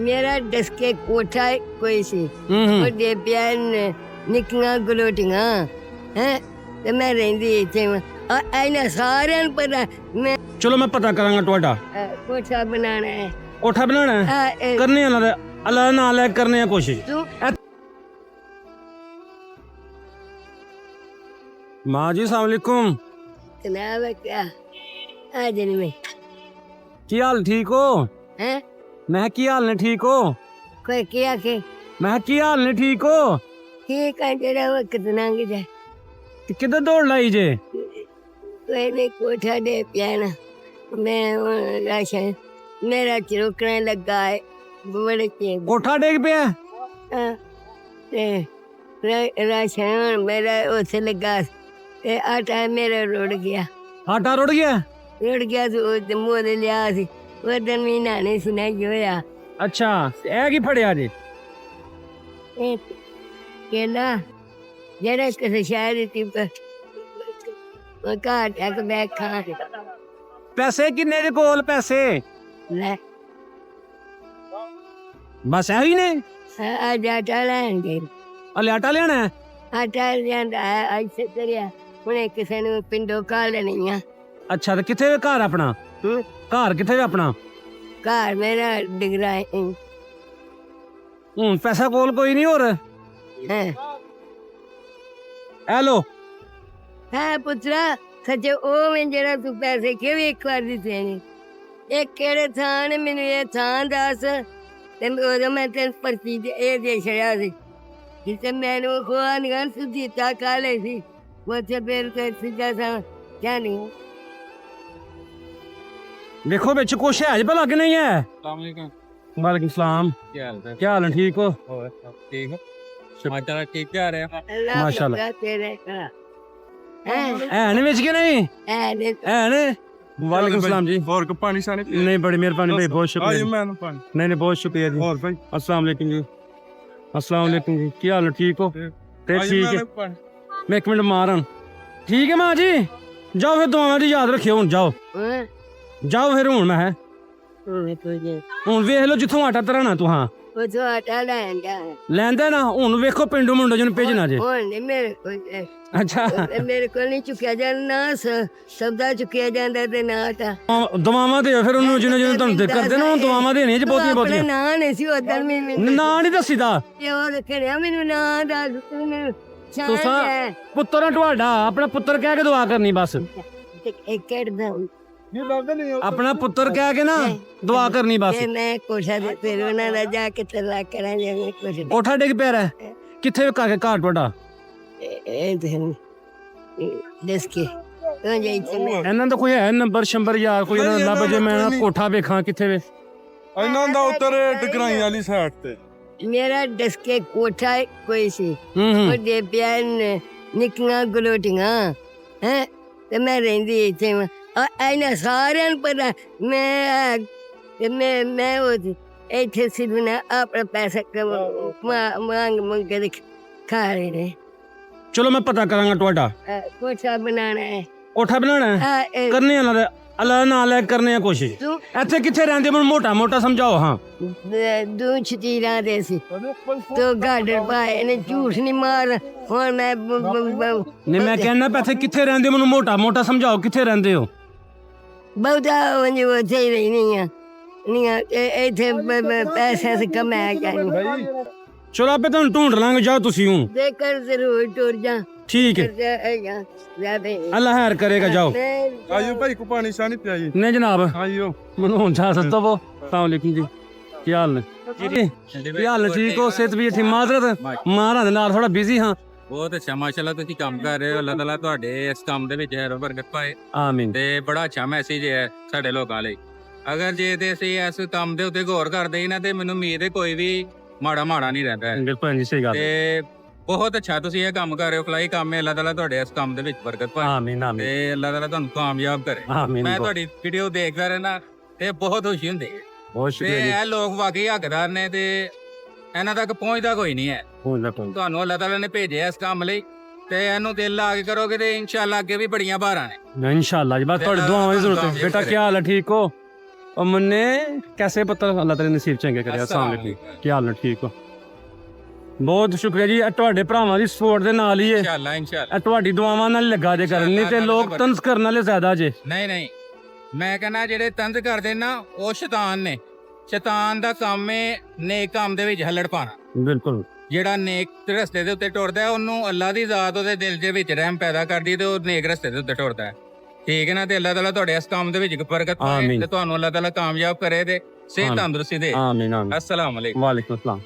मेरा डसके कोठा कोई सी बड़े प्यार निक्कियां गलोटियां हैं ते मैं रहिंदी इत्थे इन्हां सारियां नूं पता मैं चलो मैं पता करांगा ਤੁਹਾਡਾ कोठा बनाना है कोठा बनाना है करने अल्लाह नाल है करने कोशिश तू माँ जी अस्सलाम वालेकुम जनाब क्या आज नहीं मैं की हाल ठीक हो हैं मैं की हाल ने ठीक हो कोई किया के मैं की हाल ने ठीक हो ठीक है तेरा वक्त लंघ जाए ते किधर दौड़ लाई जे कोई नहीं कोठा दे पियाना मैं राशन मेरा चिरुकने लगा है बड़े चेंज कोठा डेग पे राशन मेरा उसे लगा ते आटा मेरा रुड़ गया आटा रुड़ गया तो मुँह दे लिया सी वो दिन महीना नहीं सुना होया अच्छा ए की फड़िया जे कहना जरा किसी शहर दी घर तक बैग खा पैसे किन्ने दे कोल पैसे ले बस है ही ने आज आटा लैन गए हले आटा लेना है आटा लियांदा है आज से तरिया हुणे किसी ने पिंडों काल नहीं है अच्छा तो किथे घर अपना घर किथे अपना घर मेरा डिगरा पैसा कोल कोई नहीं और है हेलो है पुत्रा सच्चे ओ मैं जरा तू पैसे क्यों एक बार दिते नहीं एक केड़े थां ने मैनू ये थां दस ते ओदो मैं तेन पर्ची ए दे छड़िया सी जिसे मैनू खुआन गन सुधीता काले सी वो थे फिर तो सीधा सा क्या नहीं देखो बिच कुछ है भला कि नहीं है वालेकुम सलाम क्या हाल है ठीक हो ठीक समाचार ठीक क्या आ रहे हैं अल्लाह माशाल्लाह। तेरे का है ने बिच के नहीं है है ने वालेकुम सलाम जी और को पानी शानी नहीं बड़ी मेहरबानी भाई बहुत शुक्रिया आइए जी। मैं पानी नहीं नहीं बहुत शुक्रिया जी और भाई अस्सलाम वालेकुम जी अस्सलाम वालेकुम जी क्या हाल है ठीक हो ते ठीक है मैं एक मिनट मारन ठीक है माँ जी जाओ फिर दुआवां दी याद रखियो हुन जाओ जाओ फिर हुन मैं है हुन वेख लो जिथों आटा तरना तुहां वो तो आटा लैंदा लैंदा ना हुन वेखो पिंडू मुंडो जन भेजना जे नहीं मेरे को अच्छा मेरे को नहीं चुकिया जाना सबदा चुकिया जाता ते ना आटा दवावां दे फिर उन्होंने जिन्हें जिन्हें तुहानू करदे ना हुन दवावां देनियां ज बहुतियां अपने बहुतियां ना नहीं सी उधर में ना नहीं दसीदा ये और करिया मैनू ना दस तूने तुसा पुत्तर तुहाडा अपना पुत्तर कह के दुआ करनी बस एक केड़ दा ये लगदा नहीं अपना पुत्तर कह के ना दुआ करनी बस ये मैं कोठा दे फिर उन्हां दा जाके तला करा जावे कुछ कोठा डिग पिया है किथे घर तुहाडा ए दस के तो जाई मैं ਇਹਨਾਂ ਦਾ ਕੋਈ ਹੈ ਨੰਬਰ ਸ਼ੰਬਰ ਯਾਰ ਕੋਈ ਇਹਨਾਂ ਦਾ ਲੱਭ ਜੇ ਮੈਂ ਨਾ ਕੋਠਾ ਵੇਖਾਂ ਕਿੱਥੇ ਵੇ ਇਹਨਾਂ ਦਾ ਉੱਤਰ ਟਕਰਾਈ ਵਾਲੀ ਸਾਈਡ ਤੇ मेरा दस के कोठा कोई सी बड़े प्यार निक्कियां गलोटियां हैं ते मैं रहिंदी इत्थे इन्हां सारियां नूं पता मैं वो इत्थे सिर्फ ना अपना पैसा मांग के खा रहे ने ਚਲੋ ਮੈਂ ਪਤਾ ਕਰਾਂਗਾ ਤੁਹਾਡਾ कोठा बनाना है ਕੋਠਾ ਬਣਾਉਣਾ ਹੈ ਕਰਨੇ ਆ ਅੱਲਾ ਨਾਲ ਹੈ ਕਰਨੇ ਆ ਕੋਸ਼ਿਸ਼ तू ਇੱਥੇ ਕਿੱਥੇ ਰਹਿੰਦੇ ਮੈਨੂੰ ਮੋਟਾ ਮੋਟਾ ਸਮਝਾਓ ਹਾਂ दो छतीरा दे सी तो गाडर पाए ने झूठ नहीं मार और मैं ਨਹੀਂ ਮੈਂ ਕਹਿਣਾ ਪਾ ਇੱਥੇ ਕਿੱਥੇ ਰਹਿੰਦੇ ਹੋ ਮੈਨੂੰ ਮੋਟਾ ਮੋਟਾ ਸਮਝਾਓ ਕਿੱਥੇ ਰਹਿੰਦੇ ਹੋ बहुता मुझे वो सही रही नहीं है इतने पैसे से कमाया कर ਚਲੋ ਆਪੇ ਤੁਹਾਨੂੰ ਢੂੰਡ ਲਾਂਗੇ ਜਾਓ ਤੁਸੀਂ ਹੁਣ देकर जरूर टूट जा ਠੀਕ ਹੈ ਅੱਲਾ ਹੈਰ ਕਰੇਗਾ ਜਾਓ ਆਇਓ ਭਾਈ ਕੋ ਪਾਣੀ ਸ਼ਾਨੀ ਪਿਆਈ ਨਹੀਂ ਜਨਾਬ ਆਇਓ ਮੈਨੂੰ ਹੁਣ ਜਾ ਸਕਦਾ ਵੋ अस्सलाम वालेकुम जी ਕੀ ਹਾਲ ਨੇ ਕੀ ਹਾਲ ਨੇ ਠੀਕ ਹੋ ਸਿਹਤ ਵੀ ਠੀਕ ਮਾਜ਼ਰਤ ਮਾਰਾਂ ਦੇ ਨਾਲ ਥੋੜਾ ਬਿਜ਼ੀ ਹਾਂ ਬਹੁਤ ਅੱਛਾ ਮਾਸ਼ਾਅੱਲਾ ਤੁਸੀਂ ਕੰਮ ਕਰ ਰਹੇ ਹੋ ਅੱਲਾਹ ਤਾਲਾ ਤੁਹਾਡੇ ਇਸ ਕੰਮ ਦੇ ਵਿੱਚ ਹੈਰੋ ਬਰਕਤ ਪਾਏ ਆਮੀਨ ਤੇ ਬੜਾ ਅੱਛਾ ਮੈਸੇਜ ਹੈ ਸਾਡੇ ਲੋਕਾਂ ਲਈ ਅਗਰ ਜੇ ਤੇ ਅਸੀਂ ਇਸ ਕੰਮ ਦੇ ਉੱਤੇ ਗੌਰ ਕਰਦੇ ਨਾ ਤੇ ਮੈਨੂੰ ਉਮੀਦ ਹੈ ਕੋਈ ਵੀ ਮਾੜਾ ਨਹੀਂ ਰਹਿੰਦਾ ਹੈ ਬਿਲਕੁਲ ਜੀ ਸਹੀ ਗੱਲ ਤੇ ਬਹੁਤ ਅੱਛਾ ਤੁਸੀਂ ਇਹ ਕੰਮ ਕਰ ਰਹੇ ਹੋ ਫਲਾਈ ਕੰਮ ਹੈ ਅੱਲਾਹ ਤਾਲਾ ਤੁਹਾਡੇ ਇਸ ਕੰਮ ਦੇ ਵਿੱਚ ਬਰਕਤ ਪਾਏ ਆਮੀਨ ਆਮੀਨ ਤੇ ਅੱਲਾਹ ਤਾਲਾ ਤੁਹਾਨੂੰ ਕਾਮਯਾਬ ਕਰੇ ਆਮੀਨ ਮੈਂ ਤੁਹਾਡੀ ਵੀਡੀਓ ਦੇਖਦਾ ਰਹਿਣਾ ਤੇ ਬਹੁਤ ਖੁਸ਼ੀ ਹੁੰਦੀ ਹੈ ਬਹੁਤ ਤੇ ਸ਼ੁਕਰੀਆ ਜੀ ਇਹ ਲੋਕ ਵਾਕਈ ਹੱਕਦਾਰ ਨੇ ਤੇ ਇਹਨਾਂ ਤੱਕ ਪਹੁੰਚਦਾ ਕੋਈ ਨਹੀਂ ਹੈ ਹੁਣ ਤੁਹਾਨੂੰ ਅੱਲਾਹ ਤਾਲਾ ਨੇ ਭੇਜਿਆ ਇਸ ਕੰਮ ਲਈ ਤੇ ਇਹਨੂੰ ਦਿਲ ਲਾ ਕੇ ਕਰੋਗੇ ਤੇ ਇਨਸ਼ਾਅੱਲਾ ਅੱਗੇ ਵੀ ਬੜੀਆਂ ਬਾਰਾਂ ਨੇ इंशाल्लाह जी बस थोड़ी दुआओं की जरूरत है बेटा क्या हाल है ठीक हो ਉਹ ਮੁੰਨੇ ਕੈਸੇ ਪਤਾ ਅੱਲਾਹ ਤੇਰੇ ਨਸੀਬ ਚੰਗੇ ਕਰਿਆ। अस्सलाम वालेकुम, ਕੀ ਹਾਲ ਨੇ? ਠੀਕ ਹੋ? ਬਹੁਤ ਸ਼ੁਕਰੀਆ ਜੀ, ਇਹ ਤੁਹਾਡੇ ਭਰਾਵਾਂ ਦੀ ਸਪੋਰਟ ਦੇ ਨਾਲ ਹੀ ਹੈ, ਇਨਸ਼ਾਅੱਲਾ ਇਨਸ਼ਾਅੱਲਾ। ਇਹ ਤੁਹਾਡੀ ਦੁਆਵਾਂ ਨਾਲ ਲੱਗਾ ਜੇ ਕਰਨ, ਨਹੀਂ ਤੇ ਲੋਕ ਤੰਜ਼ ਕਰਨ ਵਾਲੇ ਜ਼ਿਆਦਾ ਜੇ। ਨਹੀਂ ਨਹੀਂ, ਮੈਂ ਕਹਿੰਦਾ ਜਿਹੜੇ ਤੰਜ਼ ਕਰਦੇ ਨਾ ਉਹ ਸ਼ੈਤਾਨ ਨੇ। ਸ਼ੈਤਾਨ ਦਾ ਕੰਮ ਹੈ ਨੇਕ ਕੰਮ ਦੇ ਵਿੱਚ ਹੱਲੜ ਪਾਣਾ। ਬਿਲਕੁਲ, ਜਿਹੜਾ ਨੇਕ ਰਸਤੇ ਦੇ ਉੱਤੇ ਟੁਰਦਾ ਹੈ ਉਹਨੂੰ ਅੱਲਾ ਦੀ ਜ਼ਾਤ ਉਹਦੇ ਦਿਲ ਦੇ ਵਿੱਚ ਰਹਿਮ ਪੈਦਾ ਕਰਦੀ ਤੇ ਉਹ ਨੇਕ ਰਸਤੇ ਦੇ ਉੱਤੇ ਟੁਰਦਾ ਹੈ। ਠੀਕ ਹੈ ਨਾ? ਤੇ ਅੱਲਾਹ ਤਾਲਾ ਤੁਹਾਡੇ ਇਸ ਕੰਮ ਦੇ ਵਿੱਚ ਬਰਕਤ ਪਾਏ ਆਮੀਨ। ਤੇ ਤੁਹਾਨੂੰ ਅੱਲਾਹ ਤਾਲਾ ਕਾਮਯਾਬ ਕਰੇ ਤੇ ਸਿਹਤ ਤੰਦਰੁਸਤੀ ਦੇ। ਆਮੀਨ ਆਮੀਨ। अस्सलाम वालेकुम। ਵਾਲੇਕੁਮ ਸਲਾਮ।